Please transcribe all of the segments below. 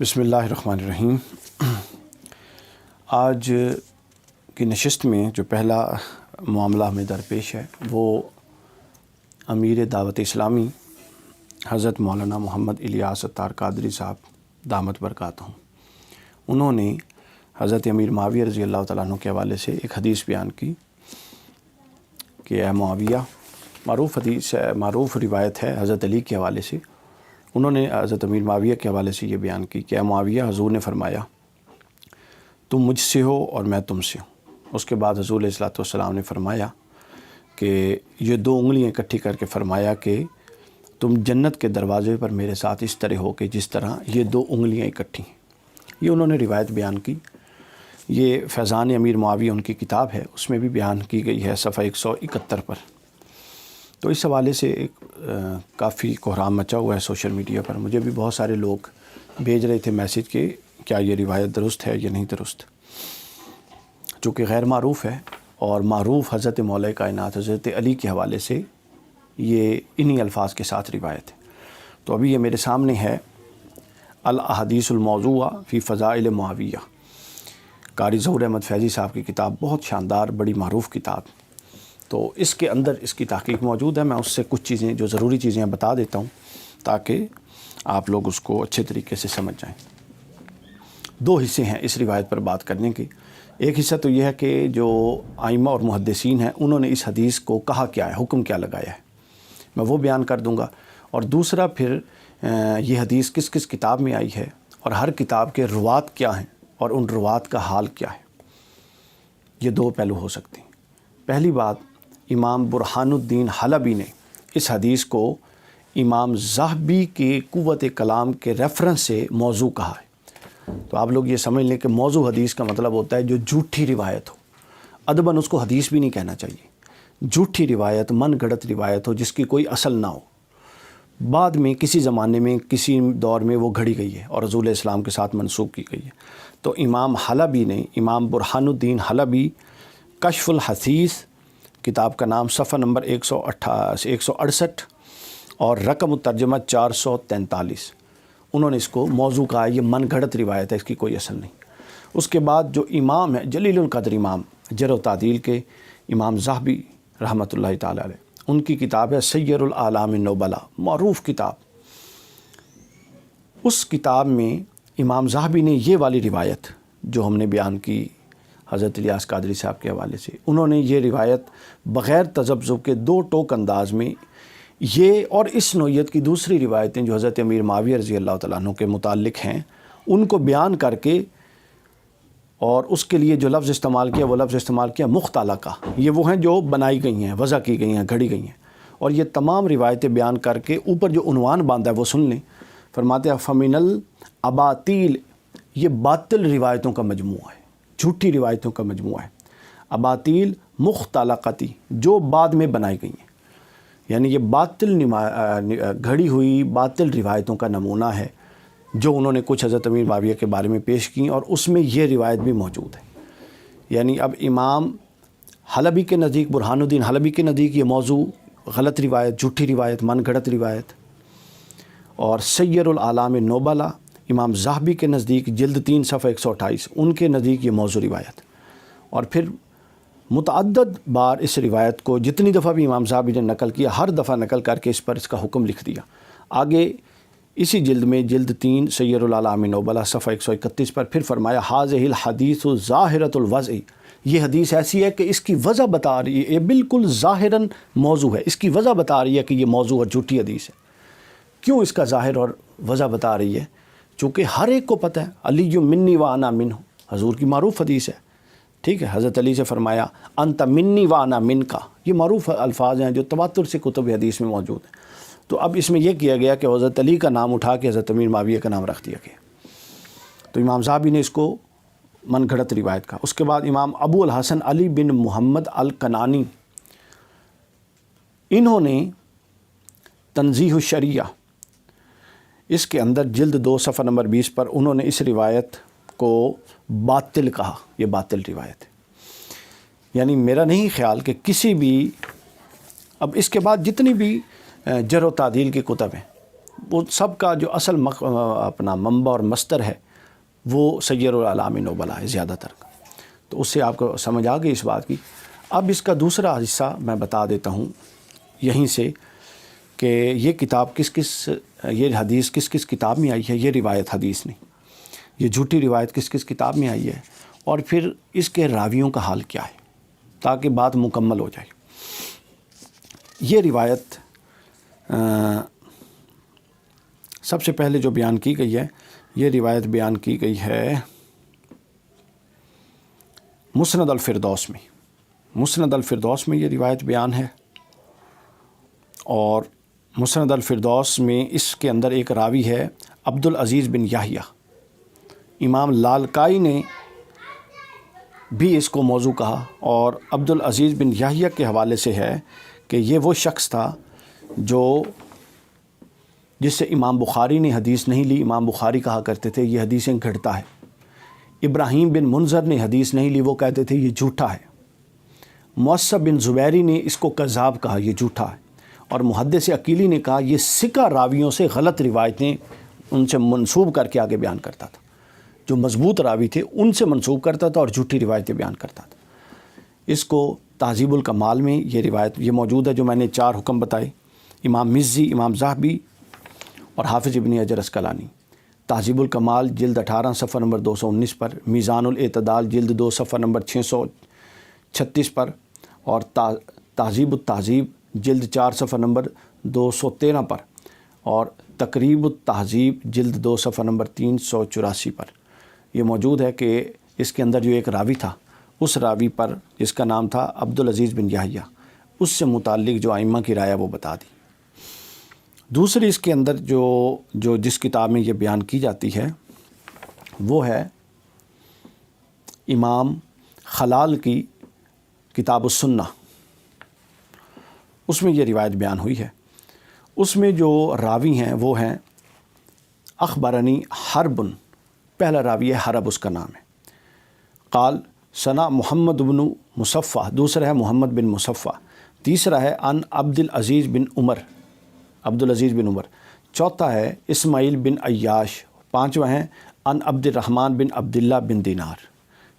بسم اللہ الرحمن الرحیم۔ آج کی نشست میں جو پہلا معاملہ ہمیں درپیش ہے وہ امیر دعوت اسلامی حضرت مولانا محمد الیاس اتار قادری صاحب دامت برکاتہم، انہوں نے حضرت امیر معاویہ رضی اللہ تعالیٰ عنہ کے حوالے سے ایک حدیث بیان کی کہ اے معاویہ، معروف روایت ہے حضرت علی کے حوالے سے، انہوں نے حضرت امیر معاویہ کے حوالے سے یہ بیان کی کہ اے معاویہ، حضور نے فرمایا تم مجھ سے ہو اور میں تم سے ہوں۔ اس کے بعد حضور علیہ الصلوۃ والسلام نے فرمایا کہ یہ دو انگلیاں اکٹھی کر کے فرمایا کہ تم جنت کے دروازے پر میرے ساتھ اس طرح ہو کہ جس طرح یہ دو انگلیاں اکٹھی ہیں۔ یہ انہوں نے روایت بیان کی، یہ فیضان امیر معاویہ ان کی کتاب ہے، اس میں بھی بیان کی گئی ہے صفحہ 171 پر۔ تو اس حوالے سے کافی کوہرام مچا ہوا ہے سوشل میڈیا پر، مجھے بھی بہت سارے لوگ بھیج رہے تھے میسیج کہ کیا یہ روایت درست ہے یا نہیں درست، چونکہ غیر معروف ہے اور معروف حضرت مولا کائنات حضرت علی کے حوالے سے یہ انہی الفاظ کے ساتھ روایت ہے۔ تو ابھی یہ میرے سامنے ہے الاحادیث الموضوعہ فی فضائل معاویہ، قاری ظہور احمد فیضی صاحب کی کتاب، بہت شاندار بڑی معروف کتاب۔ تو اس کے اندر اس کی تحقیق موجود ہے، میں اس سے کچھ چیزیں جو ضروری چیزیں بتا دیتا ہوں تاکہ آپ لوگ اس کو اچھے طریقے سے سمجھ جائیں۔ دو حصے ہیں اس روایت پر بات کرنے کے۔ ایک حصہ تو یہ ہے کہ جو ائمہ اور محدثین ہیں انہوں نے اس حدیث کو کہا کیا ہے، حکم کیا لگایا ہے، میں وہ بیان کر دوں گا۔ اور دوسرا پھر یہ حدیث کس کس کتاب میں آئی ہے اور ہر کتاب کے روات کیا ہیں اور ان روات کا حال کیا ہے، یہ دو پہلو ہو سکتے ہیں۔ پہلی بات، امام برہان الدین حلبی نے اس حدیث کو امام ذہبی کے قوت کلام کے ریفرنس سے موضوع کہا ہے۔ تو آپ لوگ یہ سمجھ لیں کہ موضوع حدیث کا مطلب ہوتا ہے جو جھوٹی روایت ہو، ادباً اس کو حدیث بھی نہیں کہنا چاہیے، جھوٹی روایت، من گھڑت روایت ہو جس کی کوئی اصل نہ ہو، بعد میں کسی زمانے میں کسی دور میں وہ گھڑی گئی ہے اور رسول اسلام کے ساتھ منسوب کی گئی ہے۔ تو امام حلبی نے، امام برہان الدین حلبی، کشف الحدیث کتاب کا نام، صفحہ نمبر 168 اور رقم الترجمہ 443، انہوں نے اس کو موضوع کہا، یہ من گھڑت روایت ہے، اس کی کوئی اصل نہیں۔ اس کے بعد جو امام ہے جلیل القدر امام جرح و تعدیل کے امام ذہبی رحمۃ اللہ تعالی علیہ، ان کی کتاب ہے سیر الاعلام النبلاء، معروف کتاب۔ اس کتاب میں امام ذہبی نے یہ والی روایت جو ہم نے بیان کی حضرت الیاس قادری صاحب کے حوالے سے، انہوں نے یہ روایت بغیر تذبذب کے دو ٹوک انداز میں یہ اور اس نوعیت کی دوسری روایتیں جو حضرت امیر معاویہ رضی اللہ تعالیٰ عنہ کے متعلق ہیں ان کو بیان کر کے، اور اس کے لیے جو لفظ استعمال کیا وہ لفظ استعمال کیا مختلقہ، یہ وہ ہیں جو بنائی گئی ہیں، وضع کی گئی ہیں، گھڑی گئی ہیں، اور یہ تمام روایتیں بیان کر کے اوپر جو عنوان باندھا ہے وہ سن لیں۔ فرماتے ہیں فمن الاباطیل، یہ باطل روایتوں کا مجموعہ ہے، جھوٹی روایتوں کا مجموعہ ہے۔ اباطیل مختلقتی، جو بعد میں بنائی گئی ہیں، یعنی یہ باطل گھڑی ہوئی باطل روایتوں کا نمونہ ہے جو انہوں نے کچھ حضرت امیر معاویہ کے بارے میں پیش کی، اور اس میں یہ روایت بھی موجود ہے۔ یعنی اب امام حلبی کے نزدیک، برہان الدین حلبی کے نزدیک یہ موضوع غلط روایت، جھوٹی روایت، من گھڑت روایت، اور سیر الاعلام النبلاء امام ذہبی کے نزدیک جلد 3 صفحہ 128، ان کے نزدیک یہ موضوع روایت۔ اور پھر متعدد بار اس روایت کو جتنی دفعہ بھی امام ذہبی نے نقل کیا، ہر دفعہ نقل کر کے اس پر اس کا حکم لکھ دیا۔ آگے اسی جلد میں جلد 3 سیر الاعلام النبلاء صفحہ 131 پر پھر فرمایا ھذہ الحدیث ظاہرۃ الوضع، یہ حدیث ایسی ہے کہ اس کی وضع بتا رہی ہے، یہ بالکل ظاہراً موضوع ہے، اس کی وضع بتا رہی ہے کہ یہ موضوع اور جھوٹی حدیث ہے۔ کیوں اس کا ظاہر اور وضع بتا رہی ہے؟ چونکہ ہر ایک کو پتہ ہے علی منی و انا منہ، حضور کی معروف حدیث ہے، ٹھیک ہے، حضرت علی سے فرمایا انت منی و انا منکا، یہ معروف الفاظ ہیں جو تواتر سے کتب حدیث میں موجود ہیں۔ تو اب اس میں یہ کیا گیا کہ حضرت علی کا نام اٹھا کے حضرت امیر معاویہ کا نام رکھ دیا گیا، تو امام ذہبی نے اس کو من گھڑت روایت کہا۔ اس کے بعد امام ابو الحسن علی بن محمد الکنانی، انہوں نے تنزیہ الشریعہ، اس کے اندر جلد 2 صفحہ نمبر 20 پر انہوں نے اس روایت کو باطل کہا، یہ باطل روایت ہے۔ یعنی میرا نہیں خیال کہ کسی بھی، اب اس کے بعد جتنی بھی جرح و تعدیل کی کتب ہیں وہ سب کا جو اصل اپنا منبع اور مصدر ہے وہ سیر الاعلام نبلا ہے زیادہ تر کا. تو اس سے آپ کو سمجھ آ گئی اس بات کی. اب اس کا دوسرا حصہ میں بتا دیتا ہوں یہیں سے کہ یہ کتاب یہ حدیث کس کس کتاب میں آئی ہے. یہ روایت حدیث نہیں, یہ جھوٹی روایت کس کس کتاب میں آئی ہے, اور پھر اس کے راویوں کا حال کیا ہے, تاکہ بات مکمل ہو جائے. یہ روایت سب سے پہلے جو بیان کی گئی ہے, یہ روایت بیان کی گئی ہے مسند الفردوس میں. مسند الفردوس میں یہ روایت بیان ہے, اور مسند الفردوس میں اس کے اندر ایک راوی ہے عبدالعزیز بن یحییٰ. امام لالکائی نے بھی اس کو موضوع کہا, اور عبدالعزیز بن یحییٰ کے حوالے سے ہے کہ یہ وہ شخص تھا جس سے امام بخاری نے حدیث نہیں لی. امام بخاری کہا کرتے تھے یہ حدیثیں گھڑتا ہے. ابراہیم بن منذر نے حدیث نہیں لی, وہ کہتے تھے یہ جھوٹا ہے. مؤصب بن زبیری نے اس کو کذاب کہا, یہ جھوٹا ہے. اور محدث عقیلی نے کہا یہ ثقہ راویوں سے غلط روایتیں ان سے منسوب کر کے آگے بیان کرتا تھا. جو مضبوط راوی تھے ان سے منسوب کرتا تھا اور جھوٹی روایتیں بیان کرتا تھا. اس کو تہذیب الکمال میں یہ روایت یہ موجود ہے جو میں نے 4 حکم بتائے. امام مزی, امام ذہبی اور حافظ ابن حجر اسقلانی. تہذیب الکمال جلد 18 صفحہ نمبر 219 پر, میزان الاعتدال جلد 2 صفحہ نمبر 636 پر, اور تہذیب التہذیب جلد 4 صفحہ نمبر 213 پر, اور تقریب التہذیب جلد 2 صفحہ نمبر 384 پر یہ موجود ہے کہ اس کے اندر جو ایک راوی تھا, اس راوی پر جس کا نام تھا عبدالعزیز بن یحییٰ, اس سے متعلق جو ائمہ کی رائے وہ بتا دی. دوسری اس کے اندر جو جس کتاب میں یہ بیان کی جاتی ہے وہ ہے امام خلال کی کتاب السنہ. اس میں یہ روایت بیان ہوئی ہے. اس میں جو راوی ہیں وہ ہیں اخبرنی حرب, پہلا راوی ہے حرب اس کا نام ہے. قال ثنا محمد بن مصفہ, دوسرا ہے محمد بن مصفہ, تیسرا ہے ان عبدالعزیز بن عمر, عبدالعزیز بن عمر, چوتھا ہے اسماعیل بن عیاش, پانچواں ہیں ان عبد الرحمن بن عبداللہ بن دینار.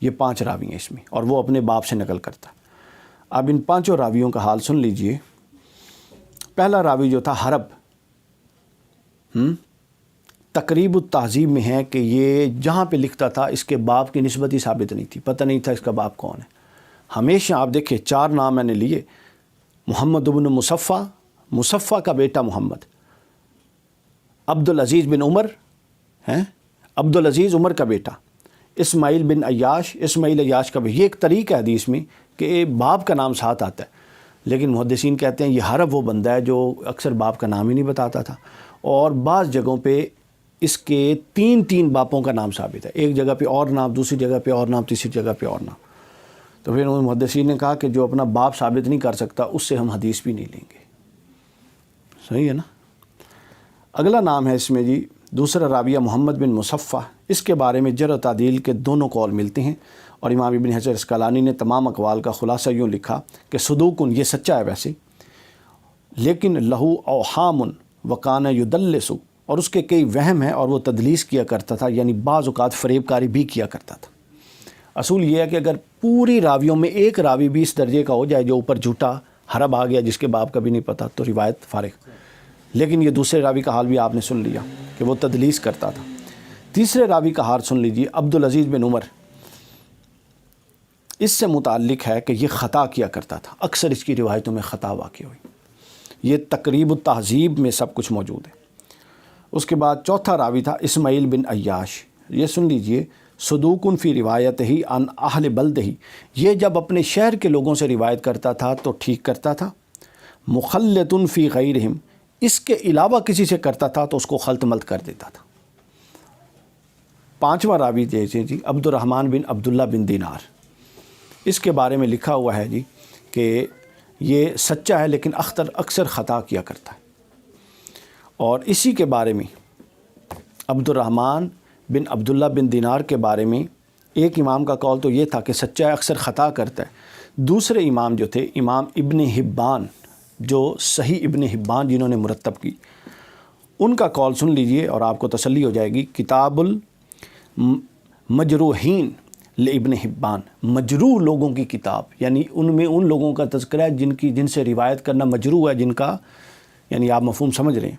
یہ 5 راوی ہیں اس میں, اور وہ اپنے باپ سے نقل کرتا. اب ان 5 راویوں کا حال سن لیجئے. پہلا راوی جو تھا حرب, تقریب التہذیب میں ہے کہ یہ جہاں پہ لکھتا تھا اس کے باپ کی نسبت ہی ثابت نہیں تھی, پتہ نہیں تھا اس کا باپ کون ہے. ہمیشہ آپ دیکھیں 4 نام میں نے لیے, محمد بن مصفہ, مصفہ کا بیٹا محمد, عبدالعزیز بن عمر ہیں, عبدالعزیز عمر کا بیٹا, اسماعیل بن عیاش, اسماعیل عیاش کا بیٹا. یہ ایک طریقہ ہے حدیث میں کہ باپ کا نام ساتھ آتا ہے, لیکن محدثین کہتے ہیں یہ حرب وہ بندہ ہے جو اکثر باپ کا نام ہی نہیں بتاتا تھا, اور بعض جگہوں پہ اس کے 3 باپوں کا نام ثابت ہے. ایک جگہ پہ اور نام, دوسری جگہ پہ اور نام, تیسری جگہ پہ اور نام. تو پھر ان محدثین نے کہا کہ جو اپنا باپ ثابت نہیں کر سکتا اس سے ہم حدیث بھی نہیں لیں گے. صحیح ہے نا. اگلا نام ہے اس میں جی, دوسرا راویہ محمد بن مصفہ. اس کے بارے میں جرح و تعدیل کے دونوں قول ملتے ہیں, اور امام ابن حجر اسقلانی نے تمام اقوال کا خلاصہ یوں لکھا کہ صدوقن, یہ سچا ہے ویسے, لیکن لہو اوہام وکان یدلس, اور اس کے کئی وہم ہیں اور وہ تدلیس کیا کرتا تھا, یعنی بعض اوقات فریب کاری بھی کیا کرتا تھا. اصول یہ ہے کہ اگر پوری راویوں میں ایک راوی بھی اس درجے کا ہو جائے جو اوپر جھوٹا حرب آ گیا جس کے باپ کا بھی نہیں پتہ, تو روایت فارغ. لیکن یہ دوسرے راوی کا حال بھی آپ نے سن لیا کہ وہ تدلیس کرتا تھا. تیسرے راوی کا حال سن لیجیے, عبدالعزیز بن عمر. اس سے متعلق ہے کہ یہ خطا کیا کرتا تھا, اکثر اس کی روایتوں میں خطا واقع ہوئی. یہ تقریب التہذیب میں سب کچھ موجود ہے. اس کے بعد چوتھا راوی تھا اسماعیل بن عیاش. یہ سن لیجئے, صدوقن فی روایت ہی ان اہل بلد ہی, یہ جب اپنے شہر کے لوگوں سے روایت کرتا تھا تو ٹھیک کرتا تھا. مخلطن فی غیرہم, اس کے علاوہ کسی سے کرتا تھا تو اس کو خلط ملط کر دیتا تھا. پانچواں راوی جیسے جی عبد الرحمن بن عبداللہ بن دینار. اس کے بارے میں لکھا ہوا ہے جی کہ یہ سچا ہے لیکن اکثر خطا کیا کرتا ہے. اور اسی کے بارے میں عبد الرحمن بن عبداللہ بن دینار کے بارے میں ایک امام کا قول تو یہ تھا کہ سچا ہے, اکثر خطا کرتا ہے. دوسرے امام جو تھے, امام ابن حبان, جو صحیح ابن حبان جنہوں نے مرتب کی, ان کا کال سن لیجئے اور آپ کو تسلی ہو جائے گی. کتاب المجروحین لابن حبان، مجروح لوگوں کی کتاب، یعنی ان میں ان لوگوں کا تذکرہ ہے جن سے روایت کرنا مجروح ہے، جن کا یعنی آپ مفہوم سمجھ رہے ہیں.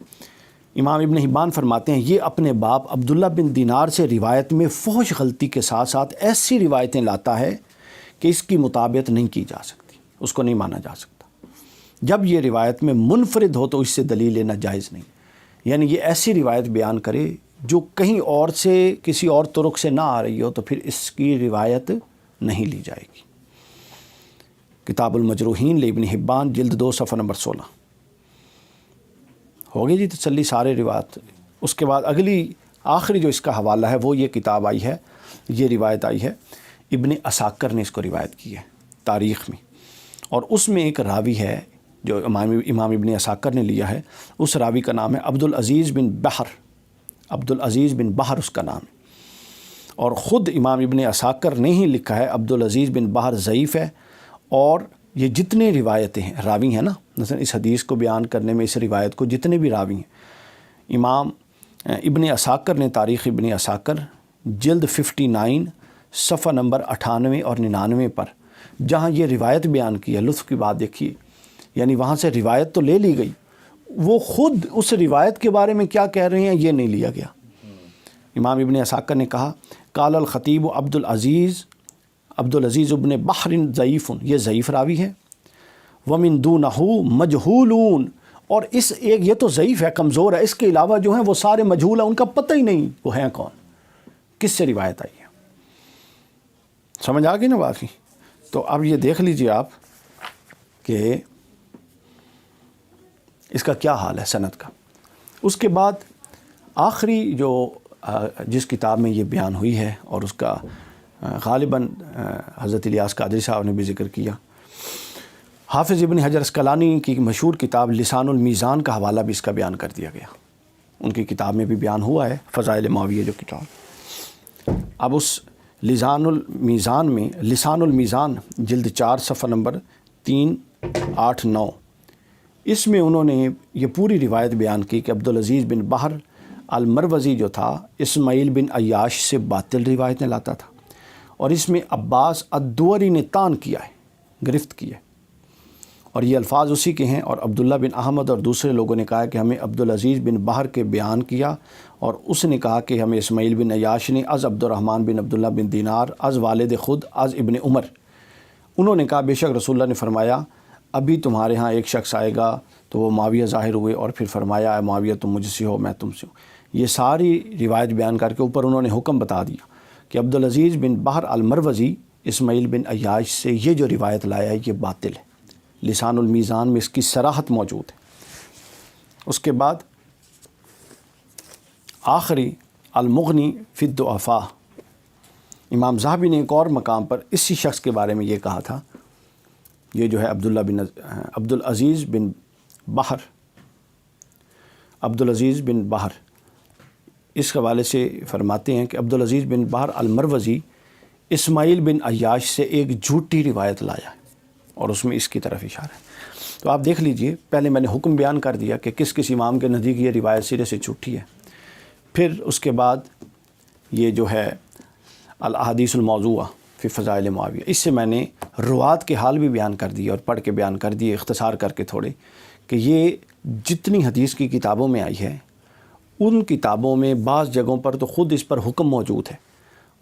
امام ابن حبان فرماتے ہیں یہ اپنے باپ عبداللہ بن دینار سے روایت میں فحش غلطی کے ساتھ ساتھ ایسی روایتیں لاتا ہے کہ اس کی مطابقت نہیں کی جا سکتی، اس کو نہیں مانا جا سکتا. جب یہ روایت میں منفرد ہو تو اس سے دلیل لینا جائز نہیں. یعنی یہ ایسی روایت بیان کرے جو کہیں اور سے کسی اور طرق سے نہ آ رہی ہو تو پھر اس کی روایت نہیں لی جائے گی. کتاب المجروحین لابن حبان جلد 2 صفحہ نمبر 16. ہوگی جی تسلی سارے روایت. اس کے بعد اگلی آخری جو اس کا حوالہ ہے وہ یہ کتاب آئی ہے، یہ روایت آئی ہے، ابن عساکر نے اس کو روایت کی ہے تاریخ میں، اور اس میں ایک راوی ہے جو امام ابن عساکر نے لیا ہے. اس راوی کا نام ہے عبدالعزیز بن بحر. عبدالعزیز بن بحر اس کا نام ہے، اور خود امام ابن عساکر نے ہی لکھا ہے عبدالعزیز بن بحر ضعیف ہے. اور یہ جتنے روایتیں ہیں راوی ہیں نا، مثلا اس حدیث کو بیان کرنے میں اس روایت کو جتنے بھی راوی ہیں، امام ابن عساکر نے تاریخ ابن عساکر جلد 59 صفحہ نمبر 98 اور 99 پر جہاں یہ روایت بیان کی ہے، لطف کی بات دیکھیے، یعنی وہاں سے روایت تو لے لی گئی، وہ خود اس روایت کے بارے میں کیا کہہ رہے ہیں یہ نہیں لیا گیا. امام ابن عساکر نے کہا قال الخطیب عبدالعزیز ابن بحر ضعیف، یہ ضعیف راوی ہے. ومن دونہ مجہولون، اور اس ایک یہ تو ضعیف ہے، کمزور ہے، اس کے علاوہ جو ہیں وہ سارے مجہول ہیں، ان کا پتہ ہی نہیں وہ ہیں کون، کس سے روایت آئی ہے. سمجھ آ گئی نا باقی. تو اب یہ دیکھ لیجئے آپ کہ اس کا کیا حال ہے سند کا. اس کے بعد آخری جو جس کتاب میں یہ بیان ہوئی ہے اور اس کا غالباً حضرت الیاس قادری صاحب نے بھی ذکر کیا، حافظ ابن حجر اسقلانی کی مشہور کتاب لسان المیزان کا حوالہ بھی اس کا بیان کر دیا گیا. ان کی کتاب میں بھی بیان ہوا ہے فضائل معاویہ جو کتاب. اب اس لسان المیزان جلد 4 صفحہ نمبر 3 8 9 اس میں انہوں نے یہ پوری روایت بیان کی کہ عبدالعزیز بن بحر المروزی جو تھا اسماعیل بن عیاش سے باطل روایتیں لاتا تھا، اور اس میں عباس الدوری نے طعن کیا ہے، گرفت کی ہے، اور یہ الفاظ اسی کے ہیں. اور عبداللہ بن احمد اور دوسرے لوگوں نے کہا کہ ہمیں عبدالعزیز بن بحر کے بیان کیا، اور اس نے کہا کہ ہمیں اسماعیل بن عیاش نے از عبد الرحمن بن عبداللہ بن دینار از والد خود از ابن عمر. انہوں نے کہا بے شک رسول اللہ نے فرمایا ابھی تمہارے ہاں ایک شخص آئے گا تو وہ معاویہ ظاہر ہوئے، اور پھر فرمایا اے معاویہ تم مجھ سے ہو میں تم سے ہوں. یہ ساری روایت بیان کر کے اوپر انہوں نے حکم بتا دیا کہ عبدالعزیز بن بحر المروزی اسماعیل بن عیاش سے یہ جو روایت لایا ہے یہ باطل ہے. لسان المیزان میں اس کی صراحت موجود ہے. اس کے بعد آخری المغنی فی الضعفاء، امام ذہبی نے ایک اور مقام پر اسی شخص کے بارے میں یہ کہا تھا، یہ جو ہے عبدالعزیز بن بحر اس حوالے سے فرماتے ہیں کہ عبدالعزیز بن بحر المروزی اسماعیل بن عیاش سے ایک جھوٹی روایت لایا ہے، اور اس میں اس کی طرف اشارہ ہے. تو آپ دیکھ لیجئے، پہلے میں نے حکم بیان کر دیا کہ کس کس امام کے نزدیک یہ روایت سرے سے جھوٹی ہے. پھر اس کے بعد یہ جو ہے الاحادیث الموضوعہ فی فضائل معاویہ، اس سے میں نے روات کے حال بھی بیان کر دیے اور پڑھ کے بیان کر دیے اختصار کر کے تھوڑے، کہ یہ جتنی حدیث کی کتابوں میں آئی ہے ان کتابوں میں بعض جگہوں پر تو خود اس پر حکم موجود ہے،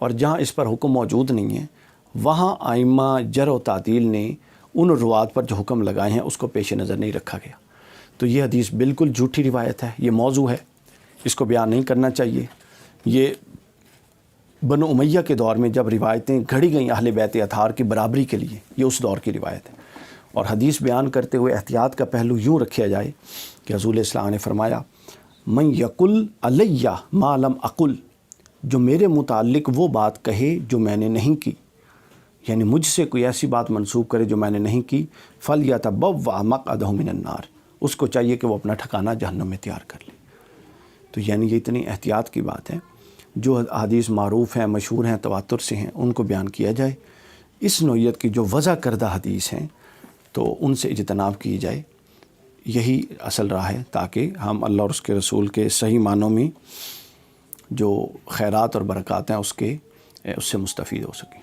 اور جہاں اس پر حکم موجود نہیں ہے وہاں ائمہ جرح و تعدیل نے ان روات پر جو حکم لگائے ہیں اس کو پیش نظر نہیں رکھا گیا. تو یہ حدیث بالکل جھوٹی روایت ہے، یہ موضوع ہے، اس کو بیان نہیں کرنا چاہیے. یہ بنو امیہ کے دور میں جب روایتیں گھڑی گئیں اہل بیت اطہار کی برابری کے لیے، یہ اس دور کی روایت ہے. اور حدیث بیان کرتے ہوئے احتیاط کا پہلو یوں رکھا جائے کہ حضور اسلام نے فرمایا من یقل علیہ ما لم اقل، جو میرے متعلق وہ بات کہے جو میں نے نہیں کی، یعنی مجھ سے کوئی ایسی بات منسوب کرے جو میں نے نہیں کی، فَلْيَتَبَوَّأْ مَقْعَدَهُ مِنَ النَّارِ، اس کو چاہیے کہ وہ اپنا ٹھکانہ جہنم میں تیار کر لے. تو یعنی یہ اتنی احتیاط کی بات ہے، جو حدیث معروف ہیں، مشہور ہیں، تواتر سے ہیں، ان کو بیان کیا جائے. اس نوعیت کی جو وضع کردہ حدیث ہیں تو ان سے اجتناب کی جائے. یہی اصل راہ ہے تاکہ ہم اللہ اور اس کے رسول کے صحیح معنوں میں جو خیرات اور برکات ہیں اس سے مستفید ہو سکیں۔